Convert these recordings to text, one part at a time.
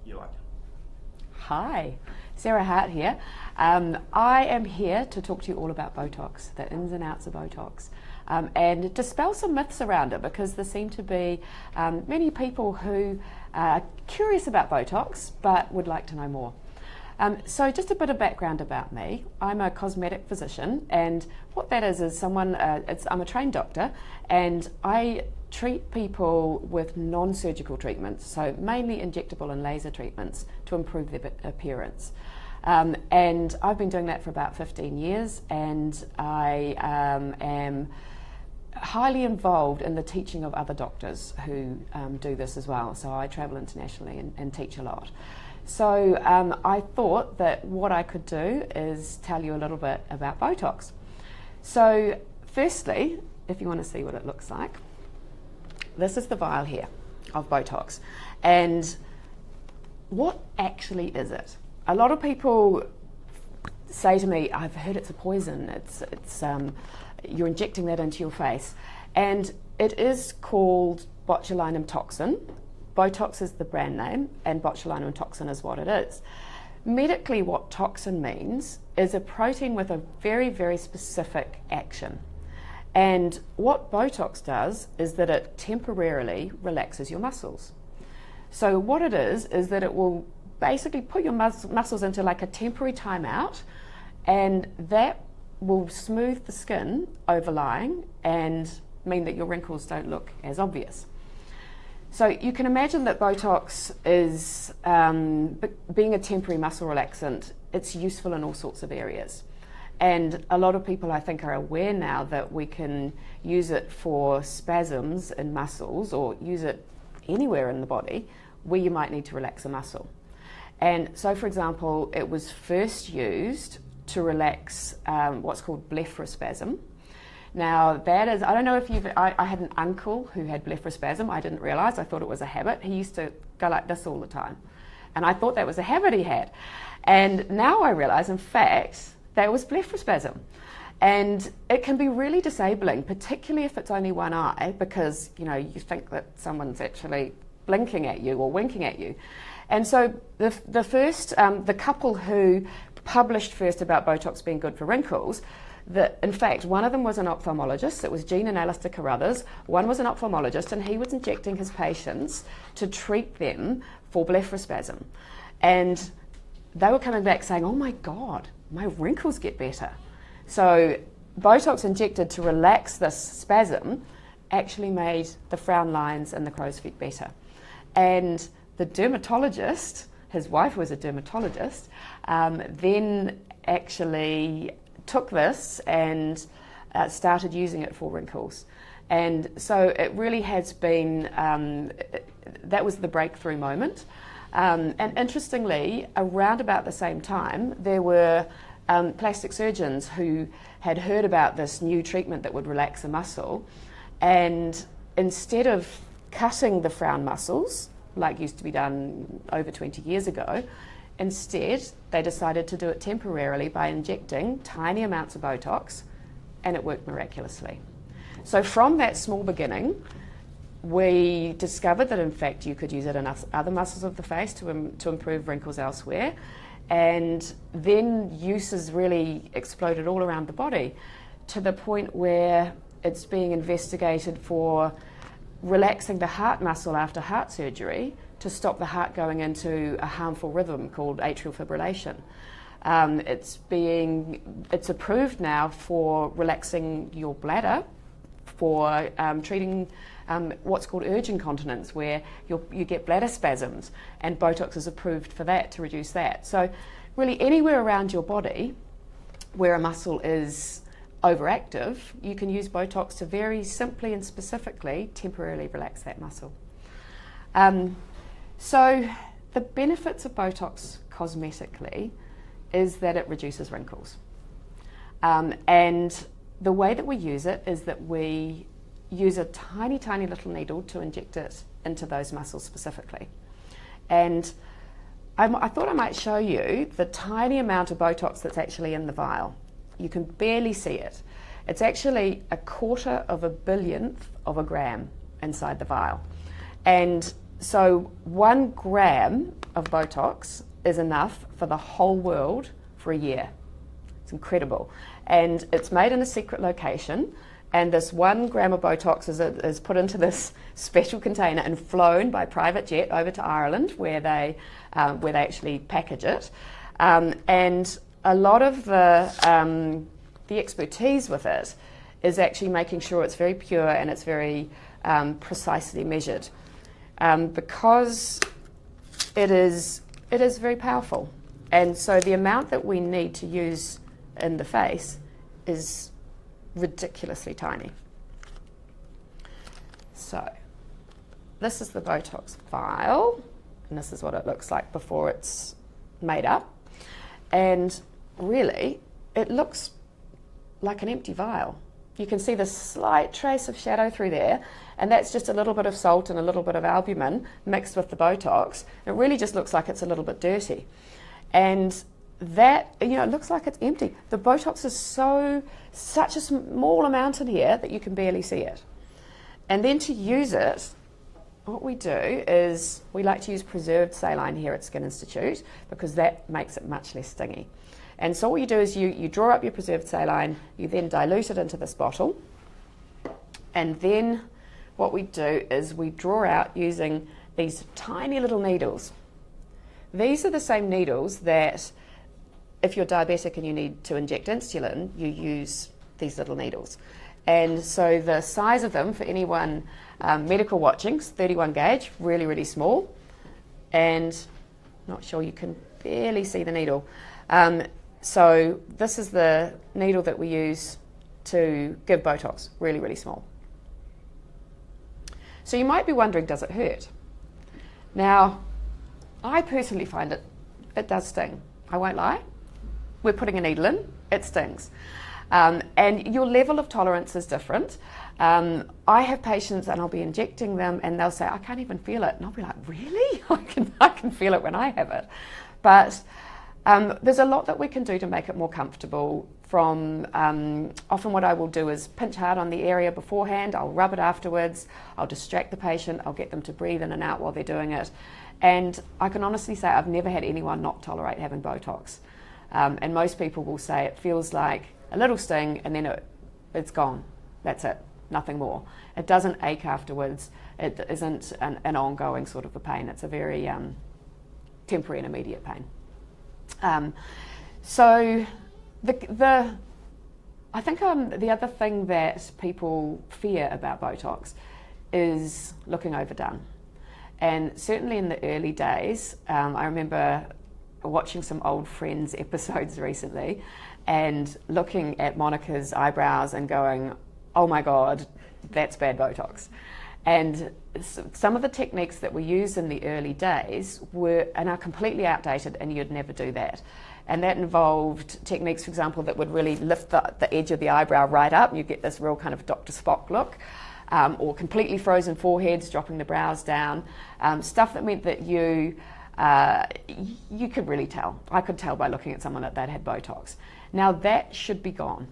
you like. Hi, Sarah Hart here. I am here to talk to you all about Botox, the ins and outs of Botox, and dispel some myths around it, because there seem to be many people who are curious about Botox but would like to know more. So just a bit of background about me. I'm a cosmetic physician, and what that is I'm a trained doctor, and I treat people with non-surgical treatments, so mainly injectable and laser treatments to improve their appearance. And I've been doing that for about 15 years, and I am highly involved in the teaching of other doctors who do this as well. So I travel internationally and teach a lot. So I thought that what I could do is tell you a little bit about Botox. So firstly, if you want to see what it looks like, this is the vial here of Botox. And what actually is it? A lot of people say to me, I've heard it's a poison, you're injecting that into your face. And it is called botulinum toxin. Botox is the brand name, and botulinum toxin is what it is. Medically, what toxin means is a protein with a very, very specific action. And what Botox does is that it temporarily relaxes your muscles. So what it is that it will basically put your muscles into like a temporary timeout, and that will smooth the skin overlying and mean that your wrinkles don't look as obvious. So you can imagine that Botox is, being a temporary muscle relaxant, it's useful in all sorts of areas. And a lot of people, I think, are aware now that we can use it for spasms in muscles, or use it anywhere in the body where you might need to relax a muscle. And so, for example, it was first used to relax what's called blepharospasm. Now, that is, I don't know if I had an uncle who had blepharospasm. I didn't realise, I thought it was a habit. He used to go like this all the time. And I thought that was a habit he had. And now I realise, in fact, that was blepharospasm. And it can be really disabling, particularly if it's only one eye, because, you know, you think that someone's actually blinking at you or winking at you. And so the couple who published first about Botox being good for wrinkles, in fact, one of them was an ophthalmologist. It was Jean and Alistair Carruthers. One was an ophthalmologist, and he was injecting his patients to treat them for blepharospasm. And they were coming back saying, oh my God, my wrinkles get better. So Botox injected to relax this spasm actually made the frown lines and the crow's feet better. And the dermatologist, his wife was a dermatologist, then actually took this and started using it for wrinkles. And so it really has been, that was the breakthrough moment. And interestingly, around about the same time, there were plastic surgeons who had heard about this new treatment that would relax a muscle, and instead of cutting the frown muscles, like used to be done over 20 years ago, instead they decided to do it temporarily by injecting tiny amounts of Botox, and it worked miraculously. So from that small beginning, we discovered that in fact you could use it in other muscles of the face to improve wrinkles elsewhere, and then uses really exploded all around the body, to the point where it's being investigated for relaxing the heart muscle after heart surgery to stop the heart going into a harmful rhythm called atrial fibrillation. It's approved now for relaxing your bladder, for treating what's called urge incontinence, where you get bladder spasms, and Botox is approved for that, to reduce that. So really anywhere around your body where a muscle is overactive, you can use Botox to very simply and specifically temporarily relax that muscle. So the benefits of Botox cosmetically is that it reduces wrinkles. And the way that we use it is that we use a tiny, tiny little needle to inject it into those muscles specifically. And I thought I might show you the tiny amount of Botox that's actually in the vial. You can barely see it. It's actually 1/4 of a billionth of a gram inside the vial. And so 1 gram of Botox is enough for the whole world for a year. It's incredible. And it's made in a secret location, and this 1 gram of Botox is put into this special container and flown by private jet over to Ireland, where they actually package it. And a lot of the expertise with it is actually making sure it's very pure and it's very precisely measured, because it is very powerful. And so the amount that we need to use in the face is ridiculously tiny. So this is the Botox vial, and this is what it looks like before it's made up. And really, it looks like an empty vial. You can see the slight trace of shadow through there, and that's just a little bit of salt and a little bit of albumin mixed with the Botox. It really just looks like it's a little bit dirty. And that, it looks like it's empty. The Botox is such a small amount in here that you can barely see it. And then to use it, what we do is we like to use preserved saline here at Skin Institute, because that makes it much less stingy. And so what you do is you draw up your preserved saline, you then dilute it into this bottle, and then what we do is we draw out using these tiny little needles. These are the same needles that if you're diabetic and you need to inject insulin, you use these little needles. And so the size of them, for anyone medical watching, is 31 gauge, really, really small. And not sure, you can barely see the needle. So this is the needle that we use to give Botox, really, really small. So you might be wondering, does it hurt? Now, I personally find it does sting. I won't lie. We're putting a needle in, it stings. And your level of tolerance is different. I have patients and I'll be injecting them and they'll say, I can't even feel it. And I'll be like, really? I can feel it when I have it. But there's a lot that we can do to make it more comfortable. Often what I will do is pinch hard on the area beforehand, I'll rub it afterwards, I'll distract the patient, I'll get them to breathe in and out while they're doing it. And I can honestly say I've never had anyone not tolerate having Botox. And most people will say it feels like a little sting and then it's gone. That's it, nothing more. It doesn't ache afterwards. It isn't an ongoing sort of a pain. It's a very temporary and immediate pain. So I think the other thing that people fear about Botox is looking overdone. And certainly in the early days, I remember watching some old Friends episodes recently and looking at Monica's eyebrows and going, oh my God, that's bad Botox. And some of the techniques that we used in the early days are completely outdated, and you'd never do that. And that involved techniques, for example, that would really lift the edge of the eyebrow right up. You get this real kind of Dr. Spock look. Or completely frozen foreheads, dropping the brows down. Stuff that meant that you could really tell. I could tell by looking at someone that they'd had Botox. Now that should be gone.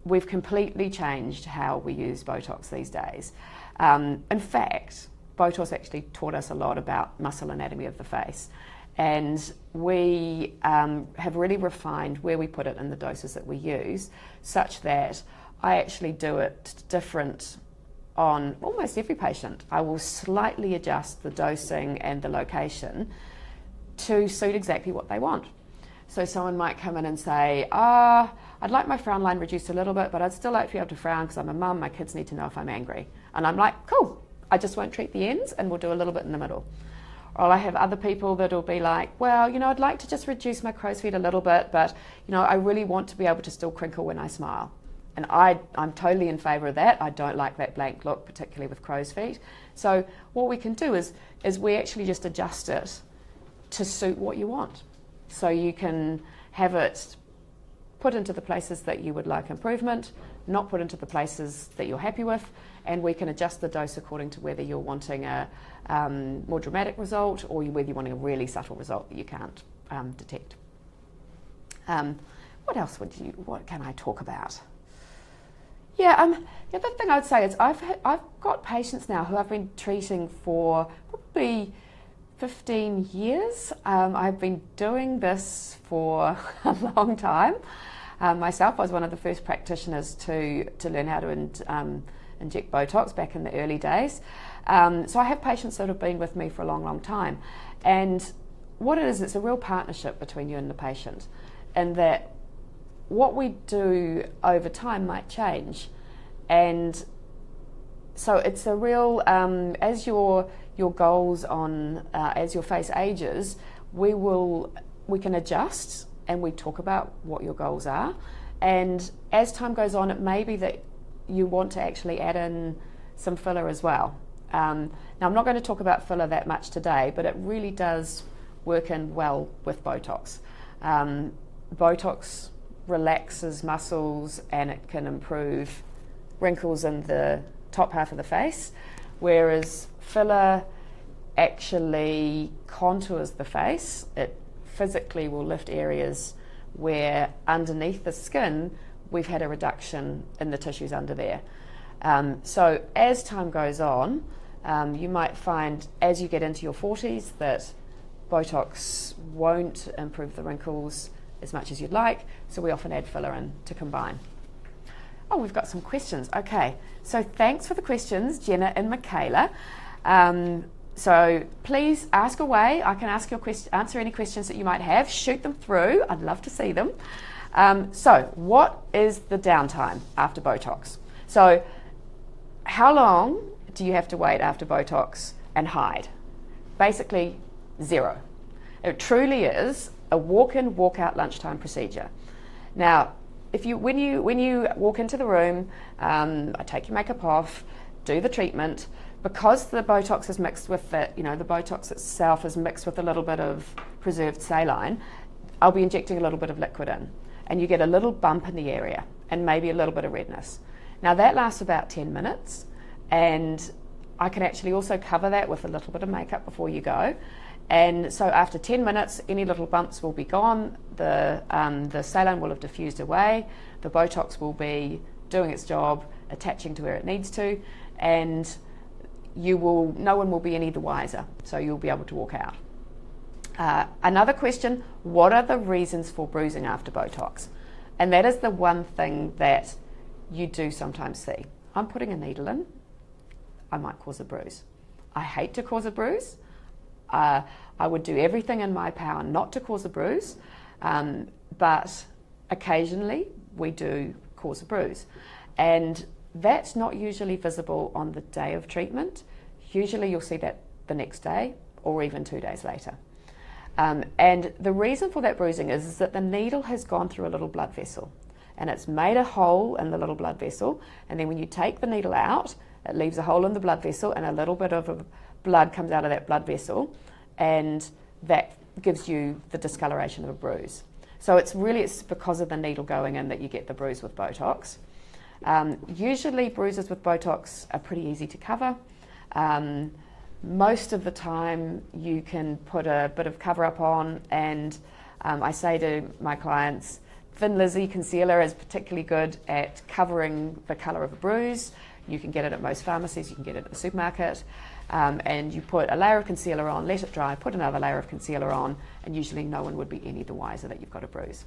We've completely changed how we use Botox these days. In fact, Botox actually taught us a lot about muscle anatomy of the face. And we have really refined where we put it in the doses that we use, such that I actually do it different on almost every patient. I will slightly adjust the dosing and the location to suit exactly what they want. So someone might come in and say, I'd like my frown line reduced a little bit, but I'd still like to be able to frown because I'm a mum, my kids need to know if I'm angry. And I'm like, cool, I just won't treat the ends and we'll do a little bit in the middle. Or I have other people that'll be like, well, I'd like to just reduce my crow's feet a little bit, but I really want to be able to still crinkle when I smile. And I'm totally in favour of that. I don't like that blank look, particularly with crow's feet. So what we can do is we actually just adjust it to suit what you want. So you can have it put into the places that you would like improvement, not put into the places that you're happy with, and we can adjust the dose according to whether you're wanting a more dramatic result or whether you're wanting a really subtle result that you can't detect. What else what can I talk about? Yeah, the other thing I would say is I've got patients now who I've been treating for probably 15 years. I've been doing this for a long time. Myself, I was one of the first practitioners to learn how to inject Botox back in the early days. So I have patients that have been with me for a long, long time. And what it is, it's a real partnership between you and the patient, and that what we do over time might change. And so it's a real, as your goals on, as your face ages, we can adjust, and we talk about what your goals are. And as time goes on, it may be that you want to actually add in some filler as well. Now, I'm not going to talk about filler that much today, but it really does work in well with Botox. Botox relaxes muscles, and it can improve wrinkles in the top half of the face, whereas filler actually contours the face. It physically will lift areas where underneath the skin we've had a reduction in the tissues under there. So as time goes on, you might find as you get into your 40s that Botox won't improve the wrinkles as much as you'd like, so we often add filler in to combine. Oh, we've got some questions. Okay, so thanks for the questions, Jenna and Michaela. So please ask away. I can answer any questions that you might have. Shoot them through. I'd love to see them. So what is the downtime after Botox? So how long do you have to wait after Botox and hide? Basically, 0. It truly is a walk-in, walk-out lunchtime procedure. Now, when you walk into the room, I take your makeup off, do the treatment. Because the Botox is mixed with the Botox itself is mixed with a little bit of preserved saline, I'll be injecting a little bit of liquid in, and you get a little bump in the area and maybe a little bit of redness. Now that lasts about 10 minutes, and I can actually also cover that with a little bit of makeup before you go. And so after 10 minutes, any little bumps will be gone, the saline will have diffused away, the Botox will be doing its job, attaching to where it needs to, and no one will be any the wiser, so you'll be able to walk out. Another question, what are the reasons for bruising after Botox? And that is the one thing that you do sometimes see. I'm putting a needle in, I might cause a bruise. I hate to cause a bruise. I would do everything in my power not to cause a bruise, but occasionally we do cause a bruise. And that's not usually visible on the day of treatment. Usually you'll see that the next day or even 2 days later. And the reason for that bruising is that the needle has gone through a little blood vessel, and it's made a hole in the little blood vessel, and then when you take the needle out, it leaves a hole in the blood vessel, and a little bit of blood comes out of that blood vessel, and that gives you the discoloration of a bruise. So it's because of the needle going in that you get the bruise with Botox. Usually bruises with Botox are pretty easy to cover. Most of the time you can put a bit of cover up on, and I say to my clients, Thin Lizzy concealer is particularly good at covering the colour of a bruise. You can get it at most pharmacies, you can get it at the supermarket, and you put a layer of concealer on, let it dry, put another layer of concealer on, and usually no one would be any the wiser that you've got a bruise.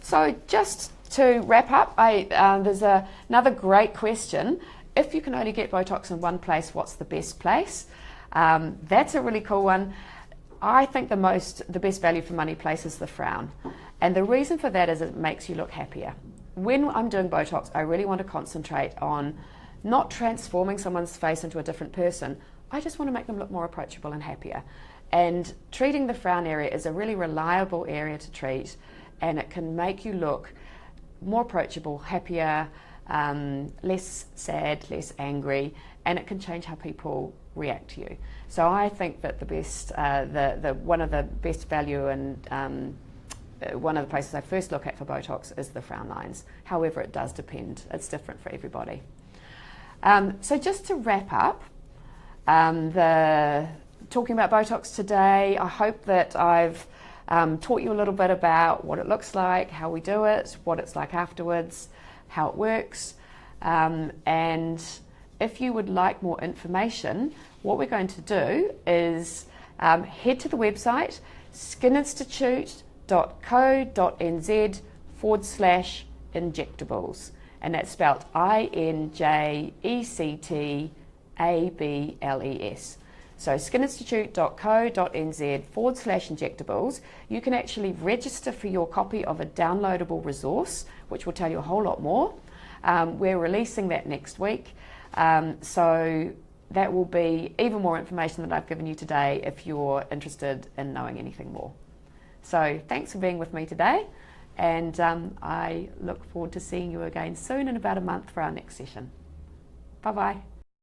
So just to wrap up, there's another great question. If you can only get Botox in one place, what's the best place? That's a really cool one. I think the best value for money place is the frown. And the reason for that is it makes you look happier. When I'm doing Botox, I really want to concentrate on not transforming someone's face into a different person. I just want to make them look more approachable and happier. And treating the frown area is a really reliable area to treat, and it can make you look more approachable, happier, less sad, less angry, and it can change how people react to you. So I think that the best, one of the best value and one of the places I first look at for Botox is the frown lines. However, it does depend. It's different for everybody. So just to wrap up, talking about Botox today, I hope that I've taught you a little bit about what it looks like, how we do it, what it's like afterwards, how it works. And if you would like more information, what we're going to do is head to the website skininstitute.co.nz/injectables, and that's spelled INJECTABLES. So skininstitute.co.nz/injectables. You can actually register for your copy of a downloadable resource, which will tell you a whole lot more. We're releasing that next week. So that will be even more information than I've given you today if you're interested in knowing anything more. So thanks for being with me today, and I look forward to seeing you again soon in about a month for our next session. Bye-bye.